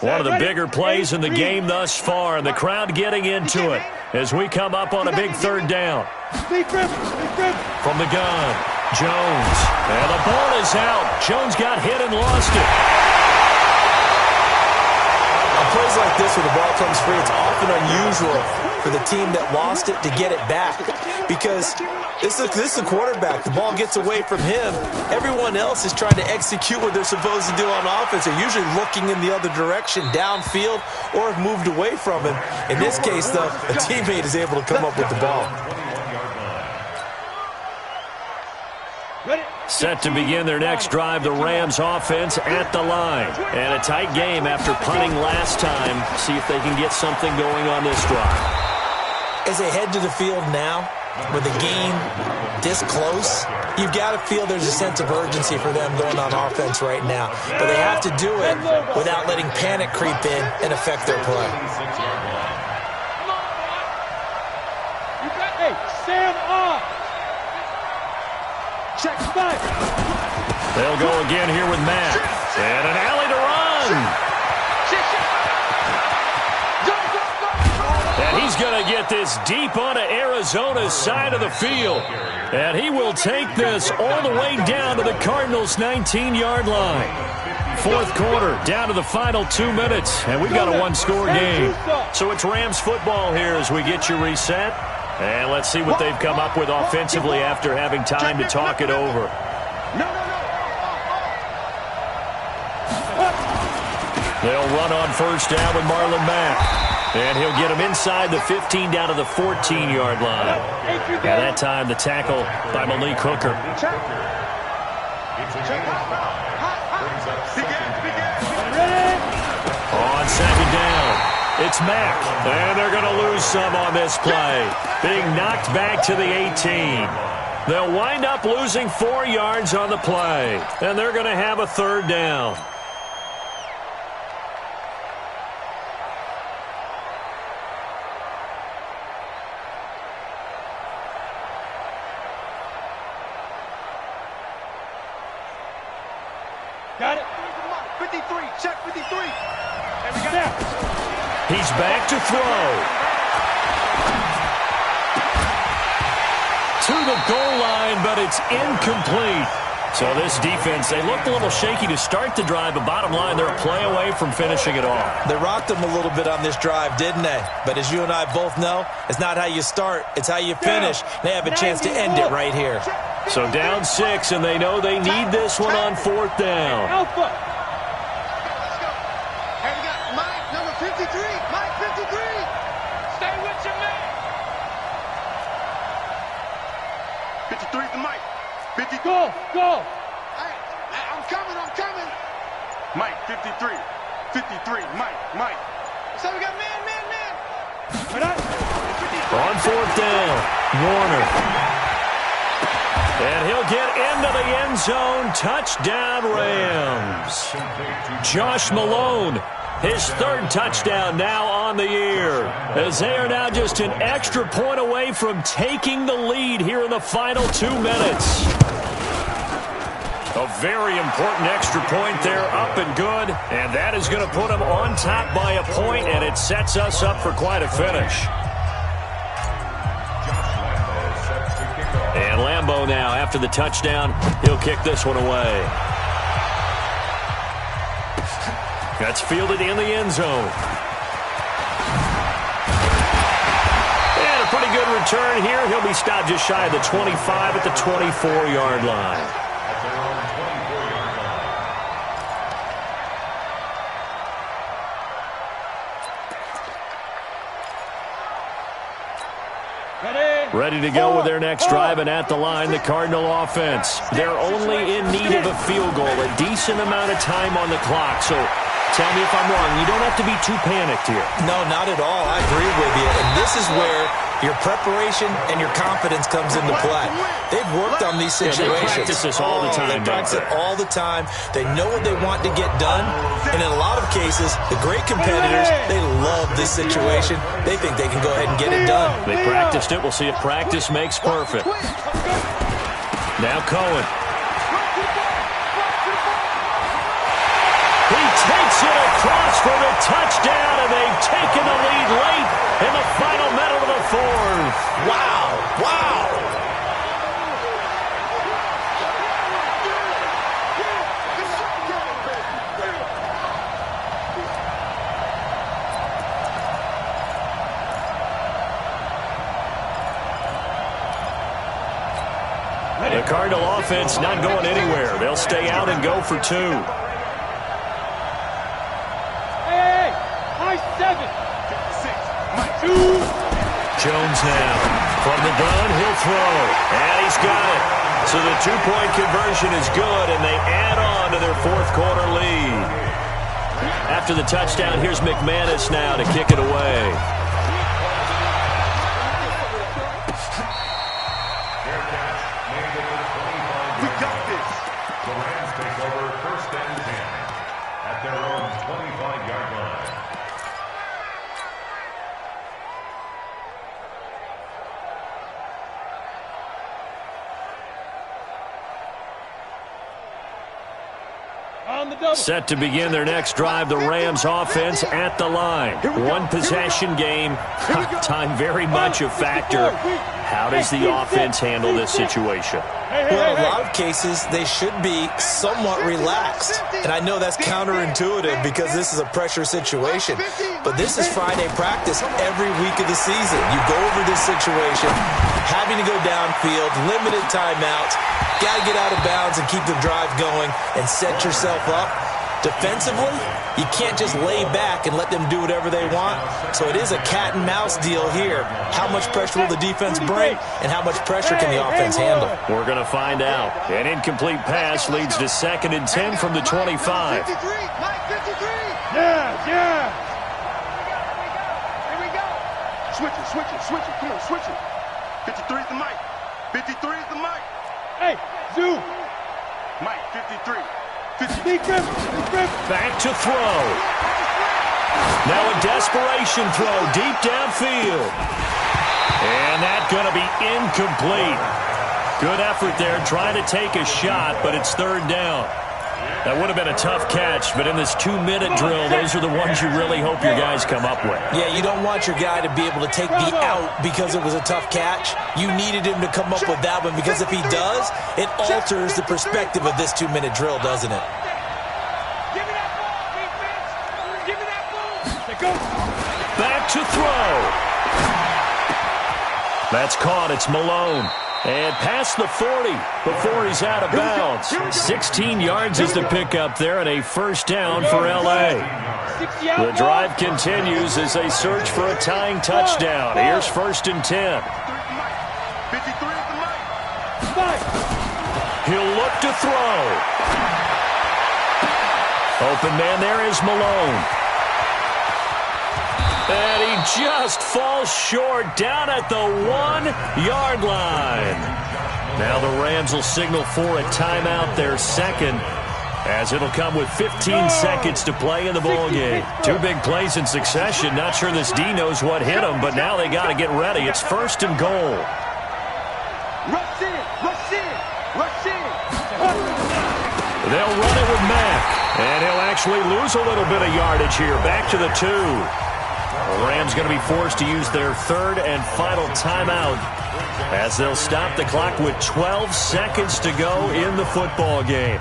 One of the bigger plays in the game thus far, and the crowd getting into it as we come up on a big 3rd down. From the gun, Jones. And the ball is out. Jones got hit and lost it. On plays like this where the ball comes free, it's often unusual for the team that lost it to get it back. Because this is a quarterback. The ball gets away from him. Everyone else is trying to execute what they're supposed to do on offense. They're usually looking in the other direction, downfield, or have moved away from him. In this case, though, a teammate is able to come up with the ball. Set to begin their next drive, the Rams offense at the line. And a tight game after punting last time. See if they can get something going on this drive. As they head to the field now, with the game this close, you've got to feel there's a sense of urgency for them going on offense right now. But they have to do it without letting panic creep in and affect their play. Hey, Sam off. Check back. They'll go again here with Matt. And an alley to run. And he's going to get this deep onto Arizona's side of the field. And he will take this all the way down to the Cardinals' 19-yard line. Fourth quarter, down to the final 2 minutes, and we've got a one-score game. So it's Rams football here as we get you reset. And let's see what they've come up with offensively after having time to talk it over. They'll run on first down with Marlon Mack. And he'll get him inside the 15 down to the 14-yard line. And that time the tackle by Malik Hooker. On second down, it's Mack. And they're going to lose some on this play. Being knocked back to the 18. They'll wind up losing 4 yards on the play. And they're going to have a third down. Got it. 53. Check 53. And we got it. He's back to throw. To the goal line, but it's incomplete. So this defense, they looked a little shaky to start the drive, but bottom line, they're a play away from finishing it off. They rocked them a little bit on this drive, didn't they? But as you and I both know, it's not how you start, it's how you finish. They have a chance to end it right here. So down 6, and they know they need this one on fourth down. Alpha. Hey, we got Mike, number 53. Mike, 53. Stay with your man. 53 to Mike. 50. Go. Hey, I'm coming. Mike, 53. 53. Mike. So we got man. On fourth down, Warner. And he'll get into the end zone. Touchdown, Rams. Josh Malone, his third touchdown now on the year, as they are now just an extra point away from taking the lead here in the final 2 minutes. A very important extra point there, up and good, and that is going to put them on top by a point, and it sets us up for quite a finish. And Lambeau now, after the touchdown, he'll kick this one away. That's fielded in the end zone. And a pretty good return here. He'll be stopped just shy of the 25 at the 24-yard line. Ready to go with their next drive, and at the line, the Cardinal offense. They're only in need of a field goal, a decent amount of time on the clock. So tell me if I'm wrong. You don't have to be too panicked here. No, not at all. I agree with you. And this is where your preparation and your confidence comes into play. They've worked on these situations. They practice this all the time. They practice it all the time. They know what they want to get done. And in a lot of cases, the great competitors, they love this situation. They think they can go ahead and get it done. They practiced it. We'll see if practice makes perfect. Now Cohen. He takes it across for the touchdown, and they've taken the lead late in the final minute of the fourth. Wow. The Cardinal offense not going anywhere. They'll stay out and go for 2. Hey, high 7. 2. Jones now. From the gun, he'll throw. And he's got it. So the 2-point conversion is good, and they add on to their fourth quarter lead. After the touchdown, here's McManus now to kick it away. The Rams take over first and 10 at their own 25-yard line. On the double. Set to begin their next drive, the Rams offense at the line. One possession game. Time very much a factor. How does the offense handle this situation? Well, in a lot of cases, they should be somewhat relaxed. And I know that's counterintuitive because this is a pressure situation. But this is Friday practice every week of the season. You go over this situation, having to go downfield, limited timeouts, got to get out of bounds and keep the drive going and set yourself up. Defensively, you can't just lay back and let them do whatever they want. So it is a cat and mouse deal here. How much pressure will the defense bring and how much pressure can the offense handle? We're going to find out. An incomplete pass leads to 2nd and 10 from the 25. 53, Mike 53. Yeah. Here we go. Switch it. Come on, switch it. 53 is the Mike. 53 is the Mike. Hey, Zoo. Mike 53. Back to throw. Now a desperation throw deep downfield. And that's going to be incomplete. Good effort there trying to take a shot, but it's 3rd down. That would have been a tough catch, but in this 2-minute drill, those are the ones you really hope your guys come up with. Yeah, you don't want your guy to be able to take the out because it was a tough catch. You needed him to come up with that one because if he does, it alters the perspective of this 2-minute drill, doesn't it? Give me that ball, defense. Give me that ball. Go. Back to throw. That's caught. It's Malone. And past the 40 before he's out of bounds. 16 yards is the pickup there and a 1st down for L.A. The drive continues as they search for a tying touchdown. Here's 1st and 10. 53 is the Mike. He'll look to throw. Open man there is Malone. And he just falls short down at the 1-yard line. Now the Rams will signal for a timeout, their 2nd, as it'll come with 15 seconds to play in the ballgame. 2 big plays in succession. Not sure this D knows what hit him, but now they got to get ready. It's 1st and goal. Rush in. They'll run it with Mack, and he'll actually lose a little bit of yardage here. Back to the 2. The Rams going to be forced to use their 3rd and final timeout as they'll stop the clock with 12 seconds to go in the football game.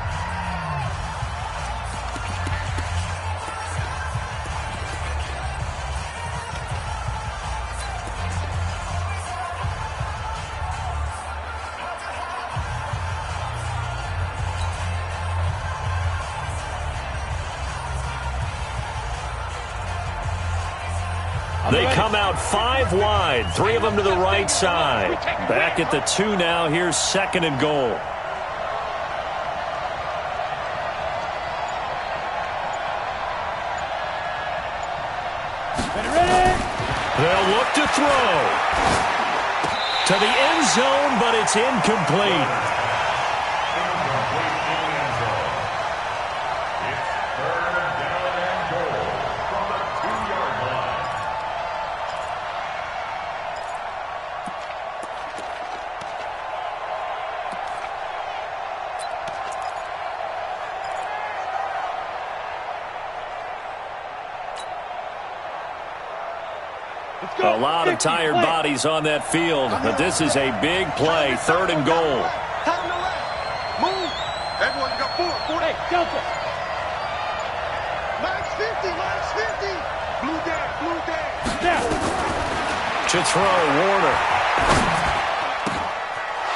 They come out 5 wide, 3 of them to the right side. Back at the 2 now. Here's 2nd and goal. They'll look to throw. To the end zone, but it's incomplete. A lot of tired bodies on that field, but this is a big play. 3rd and goal. Time to left. Move. Everyone, you got 4. Hey, Delta. Mike's 50. Blue down. Yeah. To throw, Warner.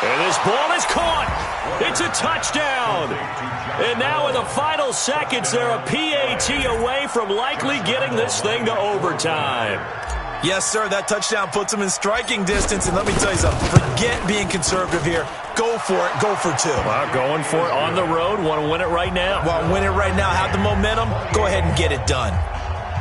And this ball is caught. It's a touchdown. And now in the final seconds, they're a PAT away from likely getting this thing to overtime. Yes, sir, that touchdown puts them in striking distance. And let me tell you something, forget being conservative here. Go for it. Go for 2. Well, going for it on the road. Want to win it right now. Want to win it right now. Have the momentum. Go ahead and get it done.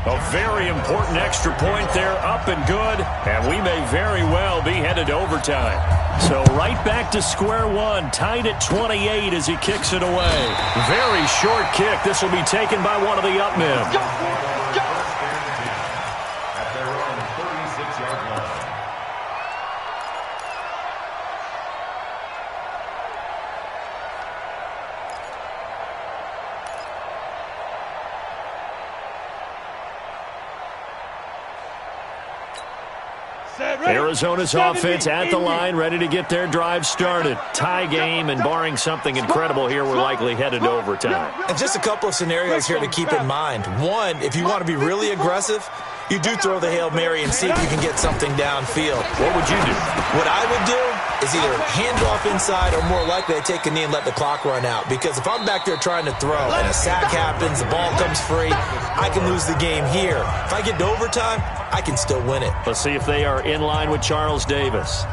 A very important extra point there, up and good. And we may very well be headed to overtime. So right back to square one, tied at 28 as he kicks it away. Very short kick. This will be taken by one of the up men. Arizona's offense at the line, ready to get their drive started. Tie game, and barring something incredible here, we're likely headed to overtime. And just a couple of scenarios here to keep in mind. One, if you want to be really aggressive, you do throw the Hail Mary and see if you can get something downfield. What would you do? What I would do is either hand off inside or more likely I take a knee and let the clock run out. Because if I'm back there trying to throw and a sack happens, the ball comes free, I can lose the game here. If I get to overtime, I can still win it. Let's see if they are in line with Charles Davis.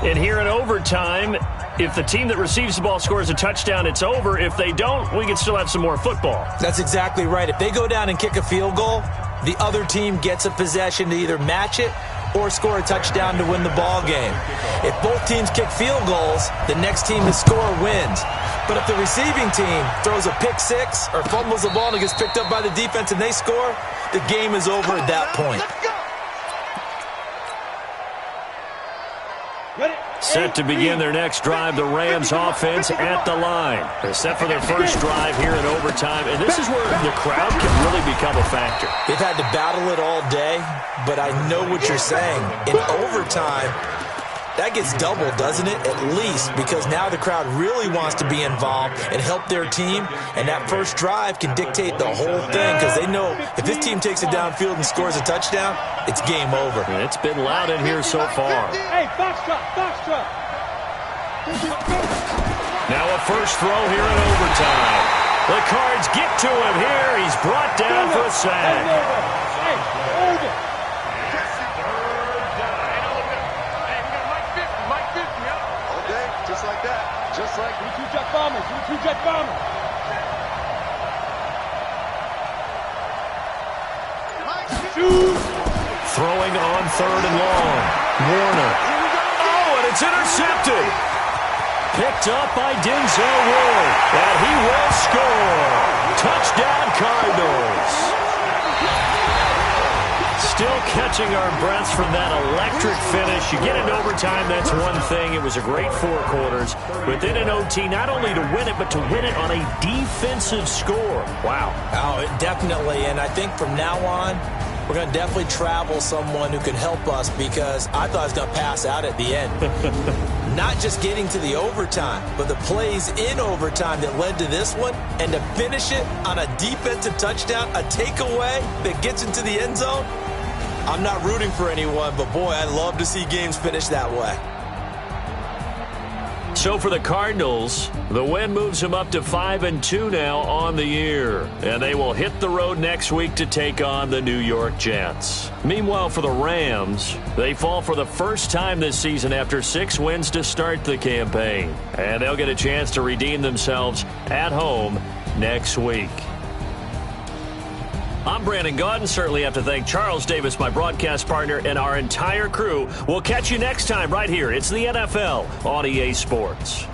And here in overtime, if the team that receives the ball scores a touchdown, it's over. If they don't, we can still have some more football. That's exactly right. If they go down and kick a field goal, the other team gets a possession to either match it or score a touchdown to win the ball game. If both teams kick field goals, the next team to score wins. But if the receiving team throws a pick six or fumbles the ball and it gets picked up by the defense and they score, the game is over at that point. Set to begin their next drive, the Rams offense at the line. They're set for their first drive here in overtime, and this is where the crowd can really become a factor. They've had to battle it all day, but I know what you're saying. In overtime, that gets doubled, doesn't it? At least, because now the crowd really wants to be involved and help their team, and that first drive can dictate the whole thing because they know if this team takes it downfield and scores a touchdown, it's game over. And it's been loud in here so far. Hey, foxtrot, foxtrot. Now a first throw here in overtime. The Cards get to him here. He's brought down for a sack. Hey, over. Just like that. Just like two jet bombers. Two jet bombers. Shoot. Throwing on third and long. Warner. Oh, and it's intercepted. Picked up by Denzel Ward. And he will score. Touchdown Cardinals. Still catching our breaths from that electric finish. You get into overtime, that's one thing. It was a great 4 quarters. But then in OT, not only to win it, but to win it on a defensive score. Wow. Oh, definitely. And I think from now on, we're going to definitely travel someone who can help us because I thought I was going to pass out at the end. Not just getting to the overtime, but the plays in overtime that led to this one. And to finish it on a defensive touchdown, a takeaway that gets into the end zone. I'm not rooting for anyone, but boy, I love to see games finish that way. So for the Cardinals, the win moves them up to 5-2 now on the year. And they will hit the road next week to take on the New York Jets. Meanwhile, for the Rams, they fall for the first time this season after 6 wins to start the campaign. And they'll get a chance to redeem themselves at home next week. I'm Brandon Gaudin. Certainly have to thank Charles Davis, my broadcast partner, and our entire crew. We'll catch you next time right here. It's the NFL on EA Sports.